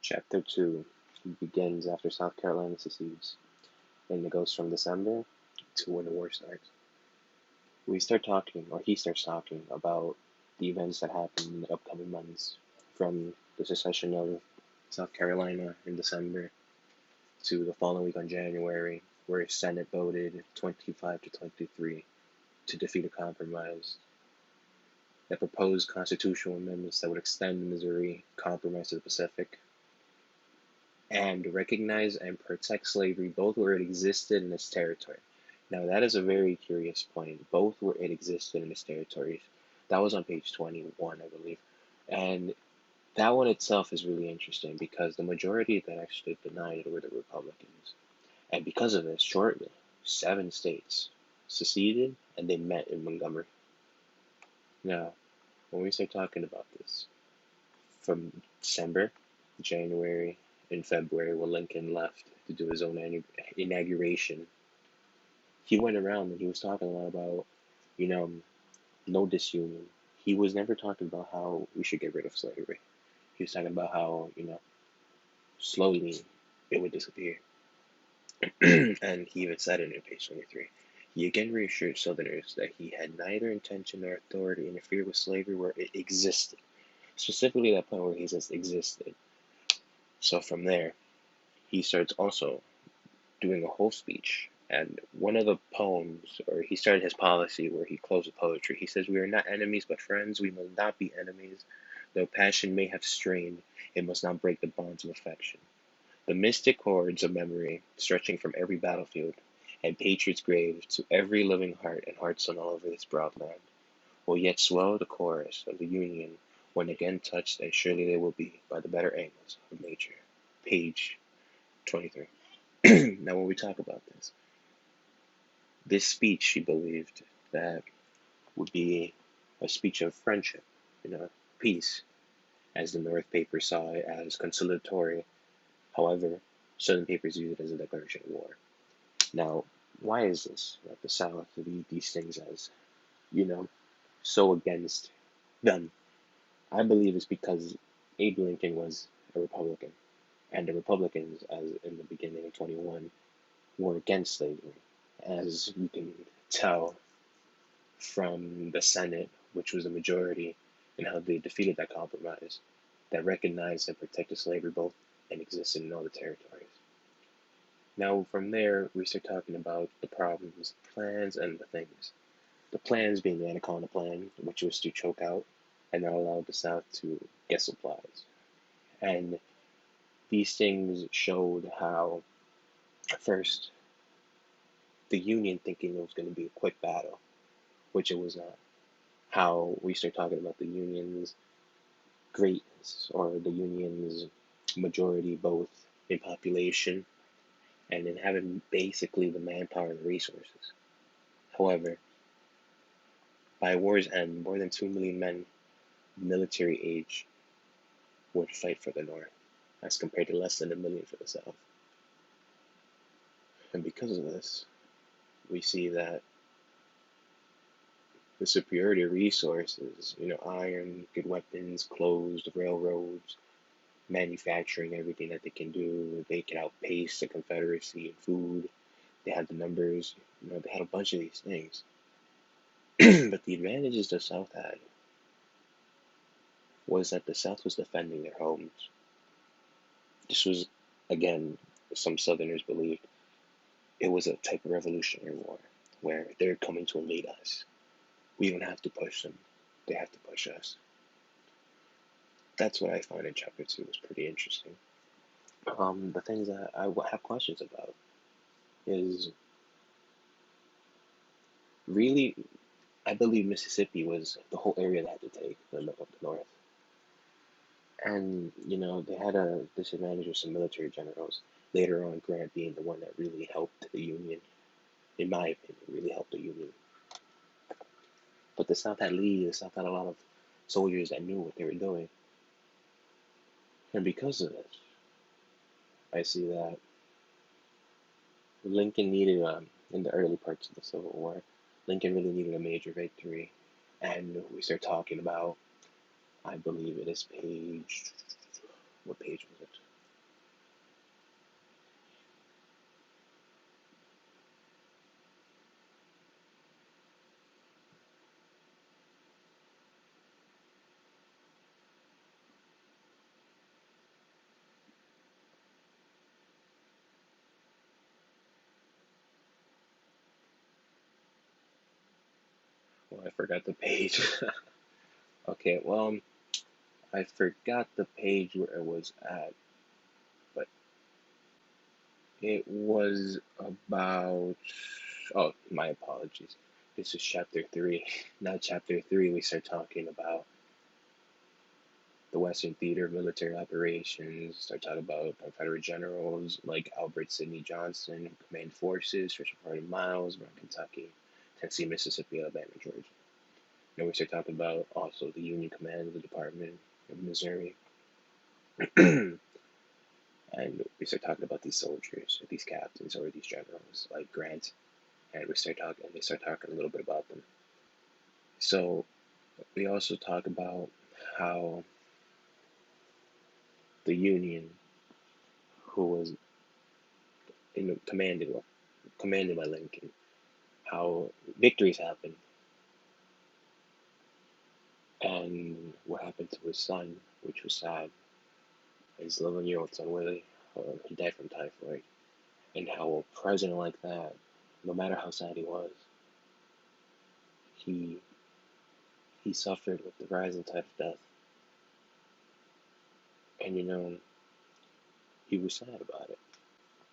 Chapter 2 begins after South Carolina secedes, and it goes from December to when the war starts. We start talking, or he starts talking, about the events that happened in the upcoming months, from the secession of South Carolina in December to the following week on January, where the Senate voted 25 to 23 to defeat a compromise that proposed constitutional amendments that would extend the Missouri Compromise to the Pacific and recognize and protect slavery both where it existed in its territory. Now, that is a very curious point. Both where it existed in its territories. That was on page 21, I believe. And that one itself is really interesting because the majority that actually denied it were the Republicans. And because of this, shortly, 7 states seceded and they met in Montgomery. Now, when we start talking about this, from December, January, and February, when Lincoln left to do his own inauguration, he went around and he was talking a lot about, you know, no disunion. He was never talking about how we should get rid of slavery. He was talking about how, slowly it would disappear. And he even said it in page 23. He again reassured Southerners that he had neither intention nor authority to interfere with slavery where it existed. Specifically, that point where he says existed. So from there, he starts also doing a whole speech. And one of the poems, or he started his policy where he closed with poetry. He says, "We are not enemies but friends. We must not be enemies. Though passion may have strained, it must not break the bonds of affection. The mystic cords of memory, stretching from every battlefield and patriot's grave to every living heart and hearthstone all over this broad land, will yet swell the chorus of the Union when again touched, and surely they will be, by the better angles of nature." Page 23. Now, when we talk about this speech, he believed that would be a speech of friendship, peace, as the North papers saw it as conciliatory. However, Southern papers viewed it as a declaration of war. Now, why is this that the South viewed these things as, so against them? I believe it's because Abe Lincoln was a Republican, and the Republicans, as in the beginning of 21, were against slavery, as we can tell from the Senate, which was the majority, and how they defeated that compromise that recognized and protected slavery both and existed in all the territories. Now, from there, we start talking about the problems, plans, and the things. The plans being the Anaconda Plan, which was to choke out and not allow the South to get supplies. And these things showed how, first, the Union thinking it was going to be a quick battle, which it was not. How we start talking about the Union's greatness, or the Union's majority both in population and in having basically the manpower and the resources. However, by war's end, more than 2 million men military age would fight for the North, as compared to less than 1 million for the South. And because of this, we see that the superiority of resources, iron, good weapons, clothes, railroads, manufacturing, everything that they can do, they can outpace the Confederacy in food. They had the numbers, they had a bunch of these things. But the advantages the South had was that the South was defending their homes. This was, again, some Southerners believed it was a type of revolutionary war where they're coming to invade us. We don't have to push them. They have to push us. That's what I found in chapter 2 was pretty interesting. The things that I have questions about is really, I believe Mississippi was the whole area they had to take, the North. And, they had a disadvantage with some military generals. Later on, Grant being the one that really helped the Union, in my opinion, really helped the Union. But the South had Lee, the South had a lot of soldiers that knew what they were doing. And because of this, I see that Lincoln needed, in the early parts of the Civil War, Lincoln really needed a major victory. And we start talking about, I believe it is what page was it? I forgot the page. Okay, well, I forgot the page where it was at, but it was about. Oh, my apologies. This is chapter 3. Now, chapter 3, we start talking about the Western Theater of Military Operations, start talking about Confederate generals like Albert Sidney Johnston, who command forces stretching 40 miles around Kentucky, Tennessee, Mississippi, Alabama, Georgia. And we start talking about also the Union command of the Department of Missouri. And we start talking about these soldiers, these captains, or these generals like Grant, and they start talking a little bit about them. So we also talk about how the Union, who was commanded by Lincoln, how victories happened, and what happened to his son, which was sad. His 11-year-old son Willie, he died from typhoid, and how a president like that, no matter how sad he was, he he suffered with the rising tide of death, and he was sad about it,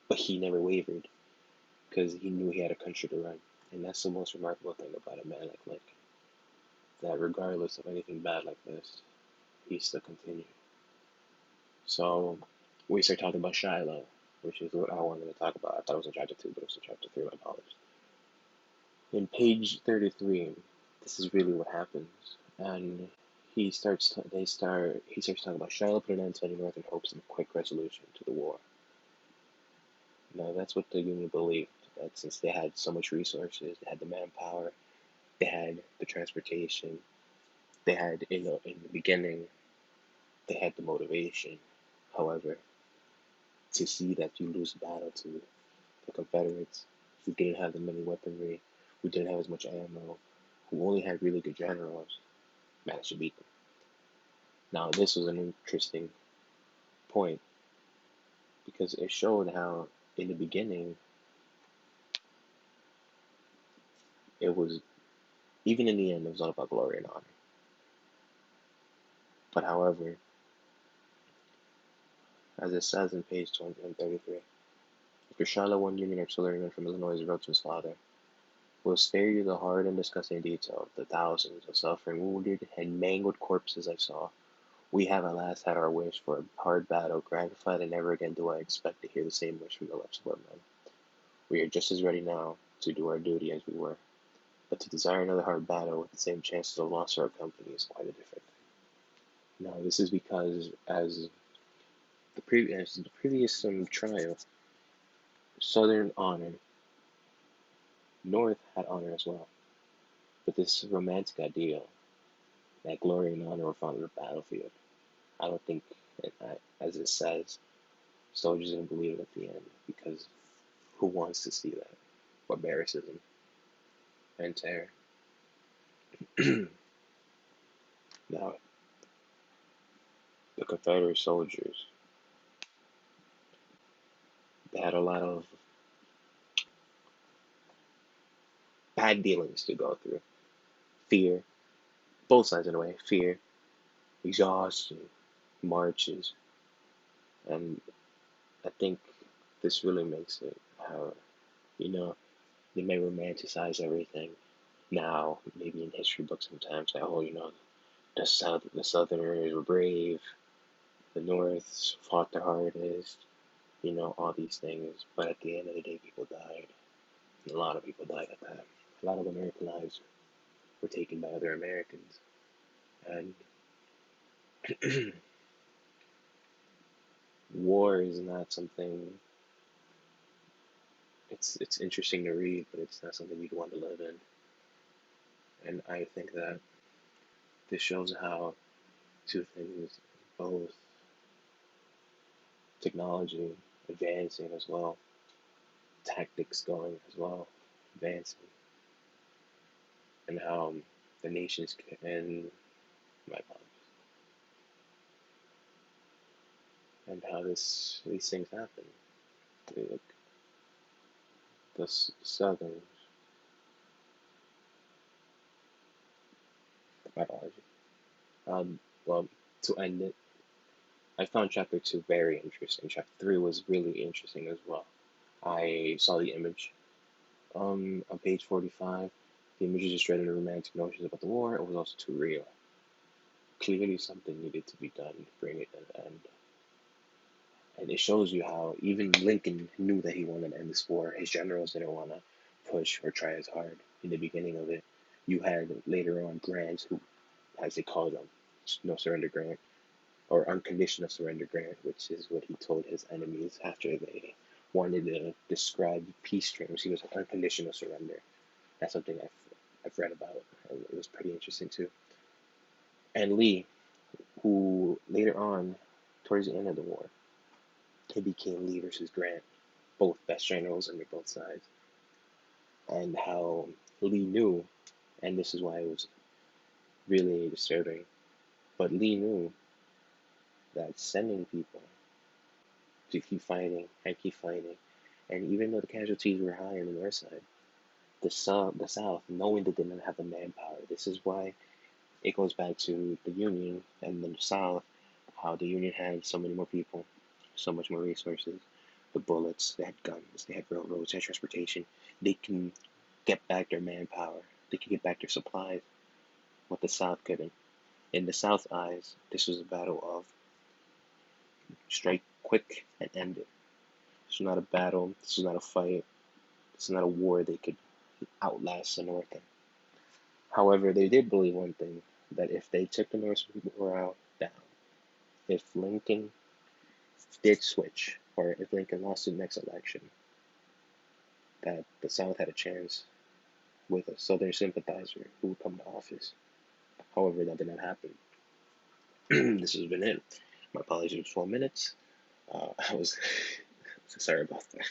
but he never wavered because he knew he had a country to run, and that's the most remarkable thing about a man like Lincoln, that regardless of anything bad like this, he still continued. So we start talking about Shiloh, which is what I wanted to talk about. I thought it was in chapter 2, but it was in chapter 3, my apologies. In page 33, this is really what happens. And he starts talking about Shiloh put an end to any northern hopes of a quick resolution to the war. Now that's what the Union believed, that since they had so much resources, they had the manpower, they had the transportation, they had in the beginning, they had the motivation. However, to see that you lose a battle to the Confederates, who didn't have the many weaponry, who didn't have as much ammo, who only had really good generals, managed to beat them. Now, this was an interesting point because it showed how, in the beginning, it was, even in the end, it was all about glory and honor. But however, as it says in page 233, after Shiloh, one Union artilleryman from Illinois wrote to his father, "Will spare you the hard and disgusting detail of the thousands of suffering, wounded, and mangled corpses I saw. We have at last had our wish for a hard battle gratified, and never again do I expect to hear the same wish from the lips of our men. We are just as ready now to do our duty as we were, but to desire another hard battle with the same chances of loss to our company is quite a different thing." Now, this is because, as the previous trial, Southern honor, North had honor as well, but this romantic ideal that glory and honor were found on the battlefield, I don't think, as it says, soldiers didn't believe it at the end, because who wants to see that? Barbaricism and terror. Now, the Confederate soldiers, they had a lot of bad dealings to go through. Fear, both sides in a way, fear, exhaustion, marches, and I think this really makes it how, you know, they may romanticize everything now, maybe in history books sometimes, like, oh, the Southerners were brave, the North fought their hardest, all these things. But at the end of the day, people died. And a lot of people died at that. A lot of American lives were taken by other Americans. And war is not something. It's interesting to read, but it's not something you'd want to live in. And I think that this shows how two things, both technology advancing as well, tactics going as well, advancing, and how the nations can, my apologies, and how these things happen. The, the Southern My apologies. Um, well, to end it, I found chapter two very interesting. Chapter three was really interesting as well. I saw the image on page 45. The image is just shredded the romantic notions about the war. It was also too real. Clearly, something needed to be done to bring it to an end. And it shows you how even Lincoln knew that he wanted to end this war. His generals didn't want to push or try as hard in the beginning of it. You had later on Grant, who, as they called him, no surrender Grant, or unconditional surrender Grant, which is what he told his enemies after they wanted to describe peace terms. He was like unconditional surrender. That's something I've read about, and it was pretty interesting too. And Lee, who later on, towards the end of the war, it became Lee versus Grant, both best generals under both sides, and how Lee knew, and this is why it was really disturbing, but Lee knew that sending people to keep fighting and keep fighting, and even though the casualties were high on the north side, the South, knowing they didn't have the manpower, this is why it goes back to the Union and the South, how the Union had so many more people, so much more resources, the bullets, they had guns, they had railroads, they had transportation. They can get back their manpower, they can get back their supplies, what the South couldn't. In the South's eyes, this was a battle of strike quick and end it. This was not a battle, this was not a fight, this is not a war they could outlast the North in. However, they did believe one thing, that if they took the North morale down, if Lincoln did switch, or if Lincoln lost the next election, that the South had a chance with a Southern sympathizer who would come to office. However, that did not happen. This has been it. My apologies for 12 minutes. I was sorry about that.